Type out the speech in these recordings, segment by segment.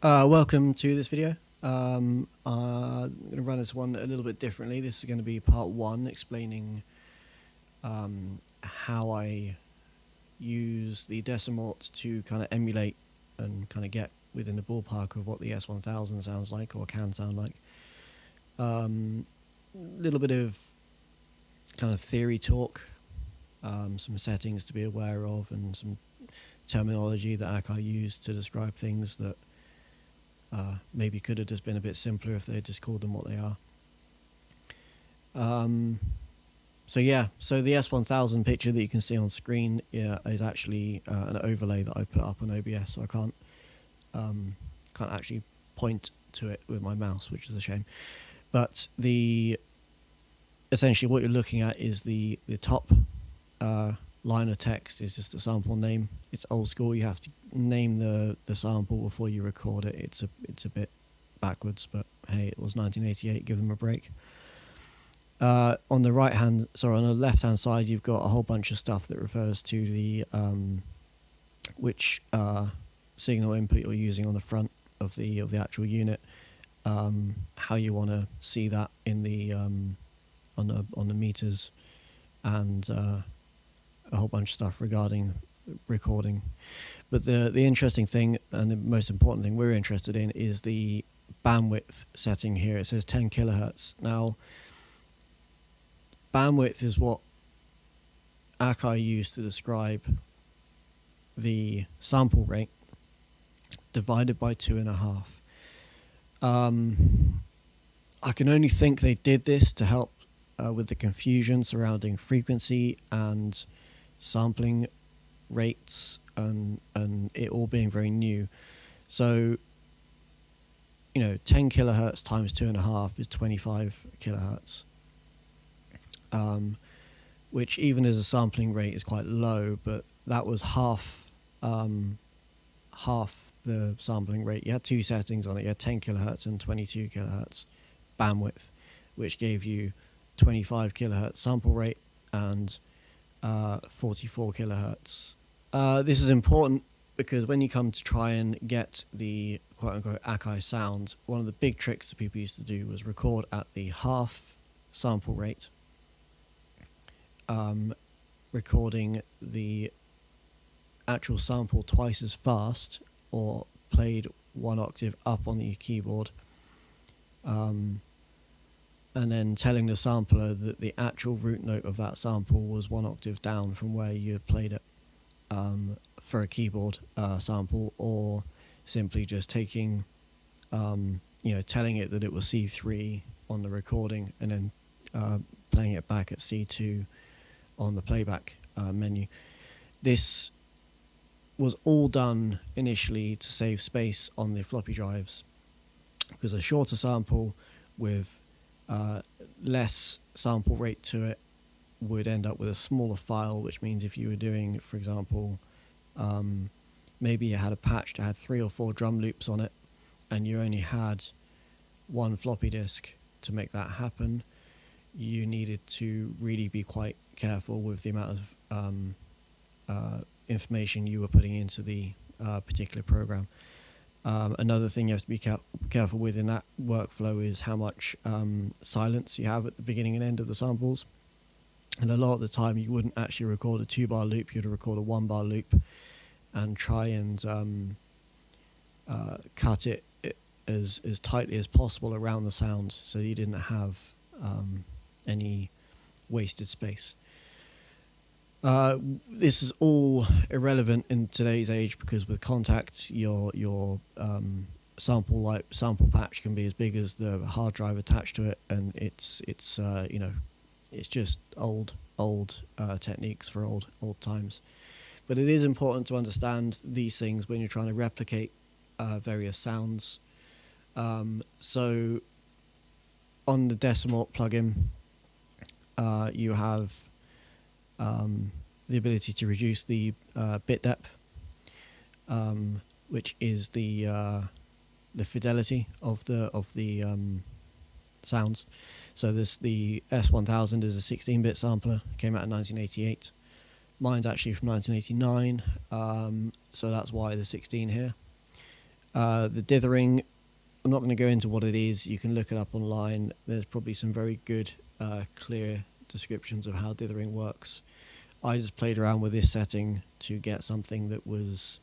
Welcome to this video. I'm going to run this one a little bit differently. This is going to be part one, explaining how I use the Decimort to kind of emulate and kind of get within the ballpark of what the S1000 sounds like or can sound like. Little bit of kind of theory talk, some settings to be aware of, and some terminology that Akai used to describe things that maybe could have just been a bit simpler if they had just called them what they are. So the S1000 picture that you can see on screen is actually an overlay that I put up on OBS, so I can't actually point to it with my mouse, which is a shame. But essentially what you're looking at is the top line of text is just a sample name. It's old school. You have to name the sample before you record it. It's a bit backwards, but hey, it was 1988. Give them a break. On the left hand side, you've got a whole bunch of stuff that refers to the which signal input you're using on the front of the actual unit. How you want to see that in the on the meters, and a whole bunch of stuff regarding recording. But the interesting thing and the most important thing we're interested in is the bandwidth setting here. It says 10 kilohertz. Now, bandwidth is what Akai used to describe the sample rate divided by 2.5. I can only think they did this to help with the confusion surrounding frequency and sampling rates and it all being very new. So 10 kilohertz times 2.5 is 25 kilohertz, which even as a sampling rate is quite low, but that was half the sampling rate. You had two settings on it. You had 10 kilohertz and 22 kilohertz bandwidth, which gave you 25 kilohertz sample rate and 44 kilohertz. This is important because when you come to try and get the quote-unquote Akai sound, one of the big tricks that people used to do was record at the half sample rate, recording the actual sample twice as fast or played one octave up on the keyboard, and then telling the sampler that the actual root note of that sample was one octave down from where you had played it for a keyboard sample, or simply just taking, telling it that it was C3 on the recording and then playing it back at C2 on the playback menu. This was all done initially to save space on the floppy drives, because a shorter sample with less sample rate to it would end up with a smaller file, which means if you were doing, for example, maybe you had a patch that had 3 or 4 drum loops on it and you only had one floppy disk to make that happen, you needed to really be quite careful with the amount of information you were putting into the particular program. Another thing you have to be careful with in that workflow is how much silence you have at the beginning and end of the samples. And a lot of the time you wouldn't actually record a 2-bar loop, you'd record a 1-bar loop and try and cut it as tightly as possible around the sound so you didn't have any wasted space. This is all irrelevant in today's age because with Kontakt, your sample patch can be as big as the hard drive attached to it, and it's just old techniques for old times. But it is important to understand these things when you're trying to replicate various sounds. So on the Decimort plugin, you have the ability to reduce the bit depth, which is the fidelity of the sounds. So the S1000 is a 16-bit sampler, came out in 1988. Mine's actually from 1989, so that's why the 16 here. The dithering, I'm not going to go into what it is. You can look it up online. There's probably some very good, clear descriptions of how dithering works. I just played around with this setting to get something that was,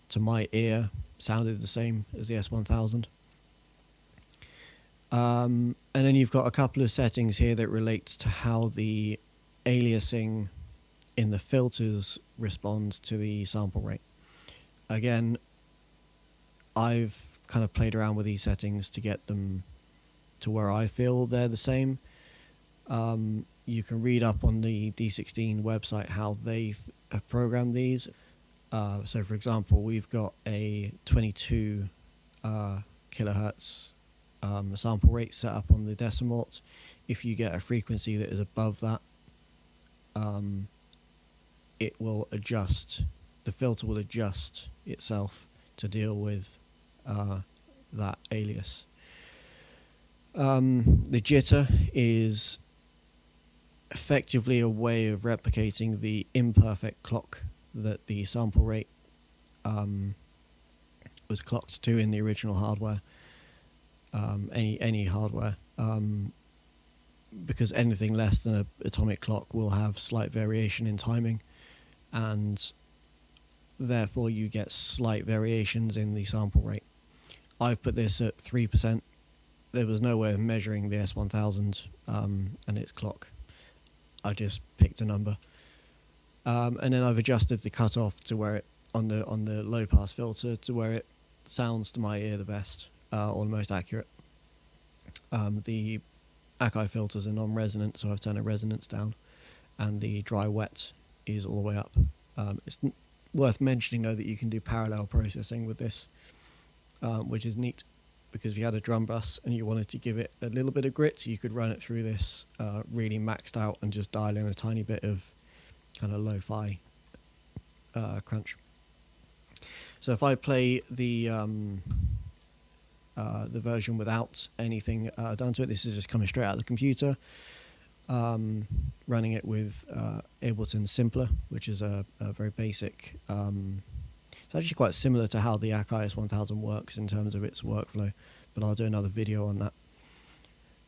to my ear, sounded the same as the S1000. And then you've got a couple of settings here that relates to how the aliasing in the filters responds to the sample rate. Again, I've kind of played around with these settings to get them to where I feel they're the same. You can read up on the D16 website how they have programmed these. So for example, we've got a 22 kilohertz sample rate set up on the Decimort. If you get a frequency that is above that, it will adjust, the filter will adjust itself to deal with that alias. The jitter is effectively a way of replicating the imperfect clock that the sample rate was clocked to in the original hardware. Any hardware, because anything less than an atomic clock will have slight variation in timing, and therefore you get slight variations in the sample rate. I've put this at 3%. There was no way of measuring the S1000 and its clock. I just picked a number, and then I've adjusted the cutoff to where it on the low pass filter to where it sounds to my ear the best, or the most accurate. The Akai filters are non-resonant, so I've turned the resonance down, and the dry wet is all the way up. It's worth mentioning though that you can do parallel processing with this, which is neat, because if you had a drum bus and you wanted to give it a little bit of grit, you could run it through this really maxed out and just dial in a tiny bit of kind of lo-fi crunch. So if I play the version without anything done to it, this is just coming straight out of the computer, running it with Ableton Simpler, which is a very basic. It's actually quite similar to how the Akai S1000 works in terms of its workflow, but I'll do another video on that.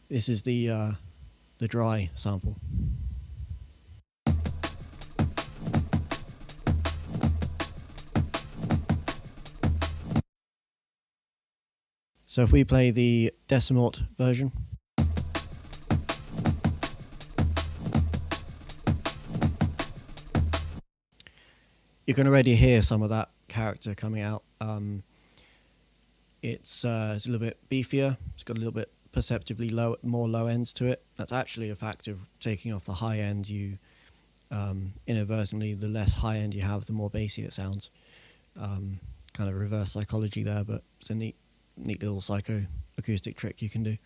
This is the dry sample. So if we play the Decimort version, you can already hear some of that character coming out. It's a little bit beefier. It's got a little bit perceptibly more low ends to it. That's actually a fact of taking off the high end. You inadvertently, the less high end you have, the more bassy it sounds. Kind of reverse psychology there, but it's a neat little psycho acoustic trick you can do.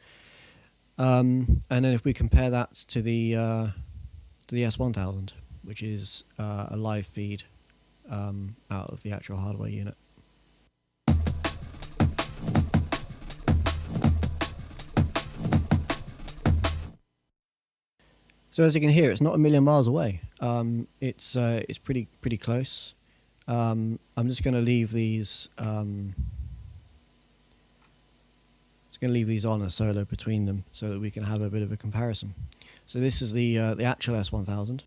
And then if we compare that to the S1000, which is a live feed out of the actual hardware unit. So as you can hear, it's not a million miles away. It's pretty close. I'm just going to leave these. Just going to leave these on a solo between them so that we can have a bit of a comparison. So this is the actual S1000.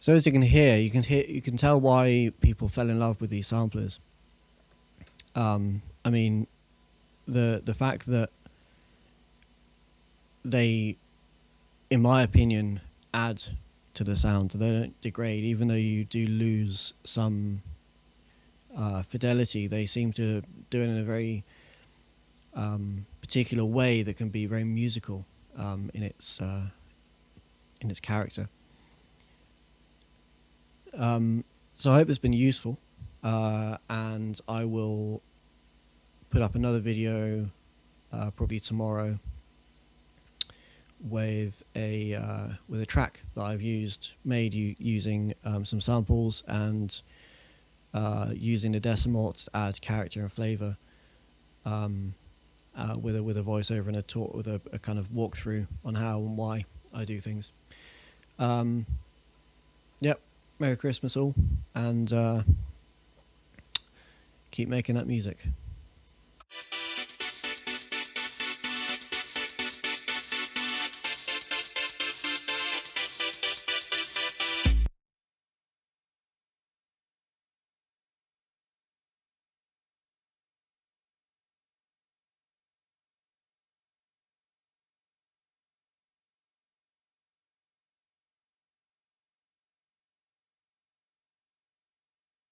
So as you can hear, you can tell why people fell in love with these samplers. I mean, the fact that they, in my opinion, add to the sound. They don't degrade, even though you do lose some fidelity. They seem to do it in a very particular way that can be very musical in its character. So I hope it's been useful, and I will put up another video probably tomorrow with a track that I've made using some samples and using the Decimort to add character and flavor, with a voiceover and a talk with a kind of walkthrough on how and why I do things. Yep. Merry Christmas all, and keep making that music.